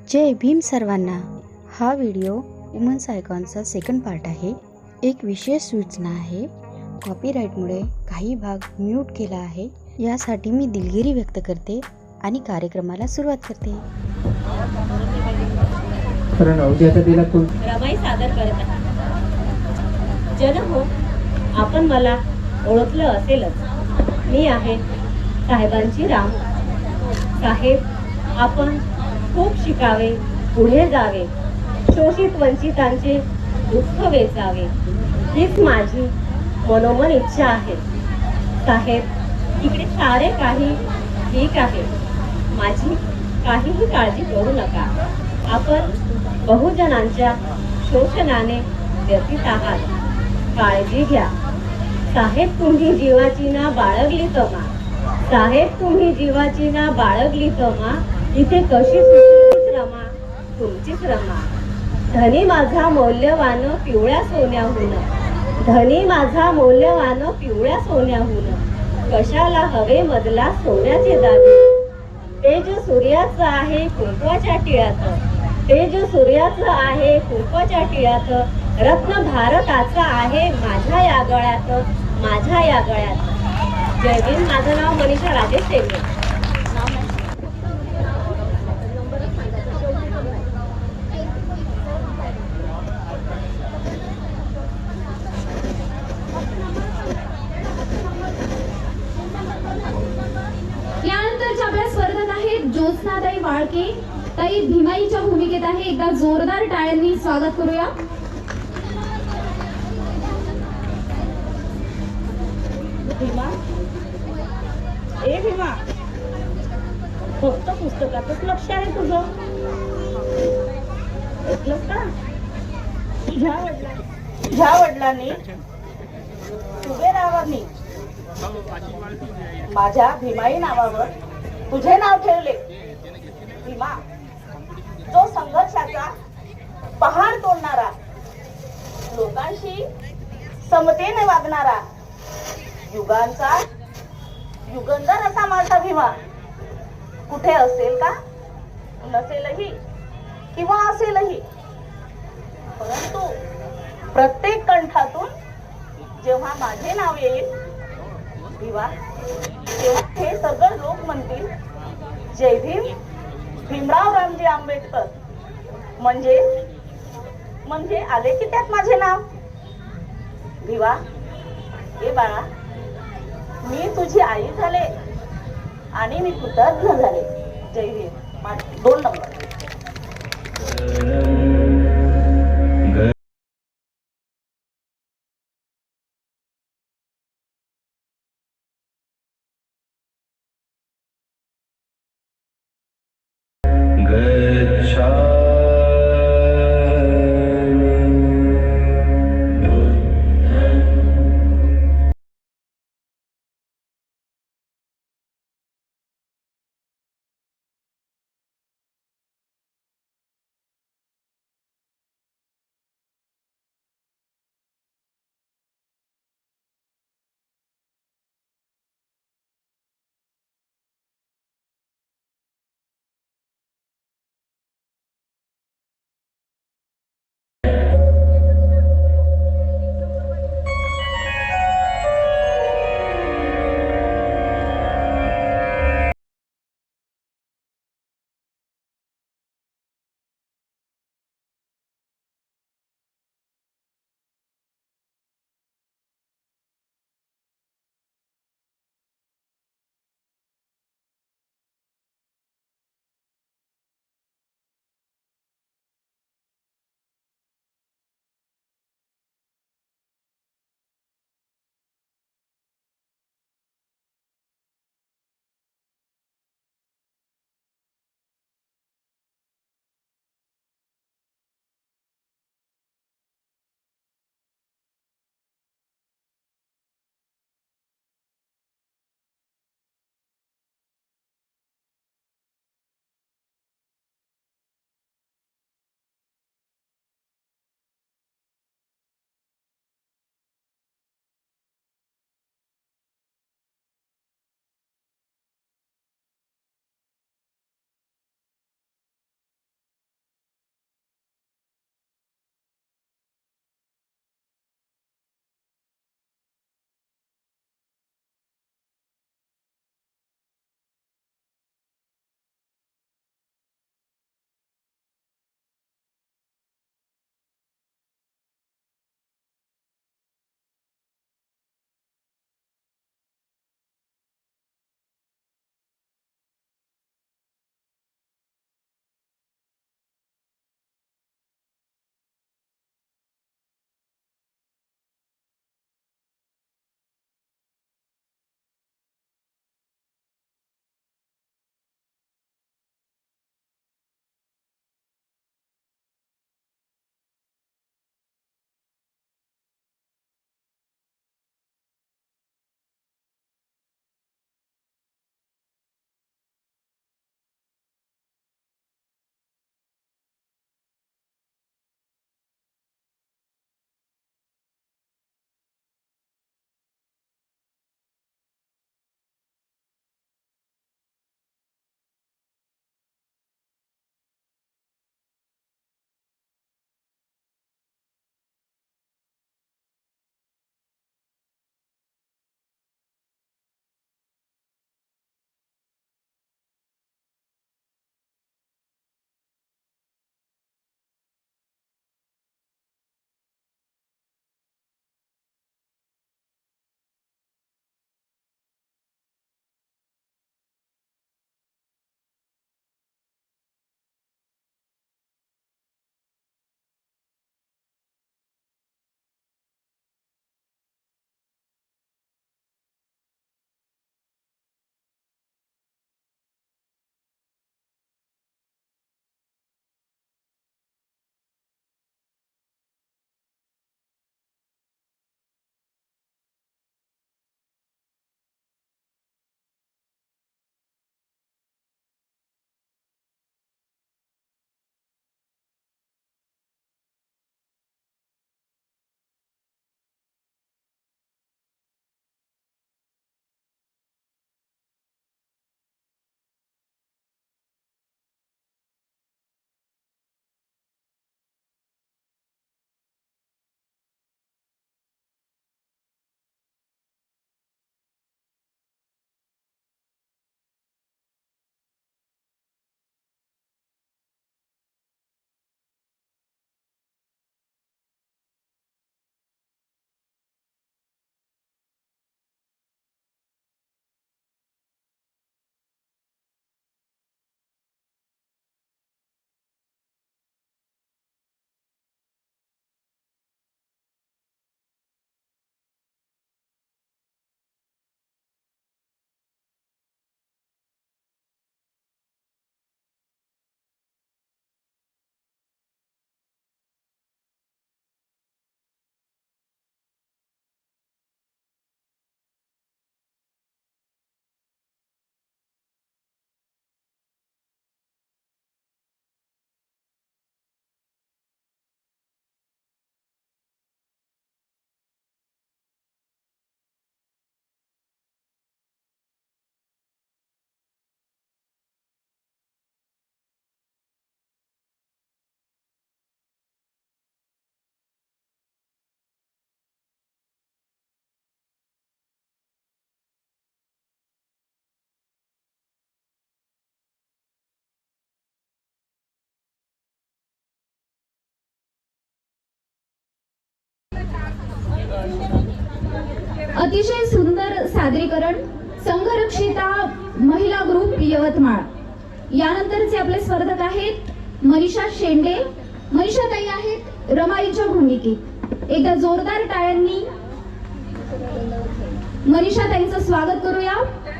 जय भीम सर्वांना। हा video women's आयकॉनचा second part आहे। एक विशेष सूचना आहे, कॉपीराईटमुळे काही भाग म्यूट केला आहे, यासाठी मी दिलगिरी व्यक्त करते आणि कार्यक्रमाला सुरुवात करते। कारण अवधी तिला कोण रमाई सादर करत आहे। जन हो, आपण मला ओळखलं असेलच। मी आहे साहेबांची राम। साहेब, आपण खूप शिकावे, पुढे जावे, शोषित वंचितांचे दुःख वेचावे, हीच माझी मनोमन इच्छा आहे। साहेब, इकडे सारे काही ठीक आहे, माझी काहीही काळजी करू नका। आपण बहुजनांच्या शोषणाने व्यथित आहात, काळजी घ्या। साहेब, तुम्ही जीवाची ना बाळगली तमा। साहेब, तुम्ही जीवाची ना बाळगली तमा, इथे कशी सुटलीच रमा, तुमचीच रमा। धनी माझा मौल्यवान पिवळ्या सोन्याहून, धनी माझा मौल्यवान पिवळ्या सोन्याहून, कशाला हवे मधला सोन्याचे दागिने। तेज सूर्याचं आहे कुंकवाच्या टिळ्यात, तेज सूर्याचं आहे कुंकवाच्या टिळ्यात, रत्न भारताचा आहे माझ्या या गळ्यात, माझ्या या गळ्यात। जय भीम। माझं नाव मनीषा राजेश टेंबे। यानंतरच्या आपल्या स्पर्धक आहेत ज्योत्स्नाताई वाळके। ताई भीमाईच्या भूमिकेत आहे, एकदा जोरदार टाळ्यांनी स्वागत करूया। भीमा, ए भीमा, फक्त पुस्तकातच लक्ष आहे तुझं, ऐकलंस का? तुझ्या वडिलांनी कुबेरावांनी माझ्या भीमाई नावावर तुझे नाव ठेवले। भीमा, जो संघर्षाचा पहाड तोडणारा, लोकांशी समतेने वागणारा, युगांचा युगंधर असा माझा भीमा कुठे असेल का? नसेलही किंवा असेलही, परंतु प्रत्येक कंठातून जेव्हा माझे नाव येईल भीमा, तेव्हा हे सगळे लोक म्हणतील, जय भीम भीमराव रामजी आंबेडकर। म्हणजे आले की त्यात माझे नाव। भीमा, ए बाळा, मी तुझी आई झाले आणि मी कृतज्ञ झाले। जय भीम। 2 नंबर। अतिशय सुंदर सादरीकरण संघरक्षिता महिला ग्रुप यवतमाळ. यानंतरचे आपले स्पर्धक आहेत मनीषा शेंडे. मनीषा ताई आहेत रमाईच्या भूमिकेत. एकदा जोरदार टाळ्यांनी मनीषा ताईंचं स्वागत करूया.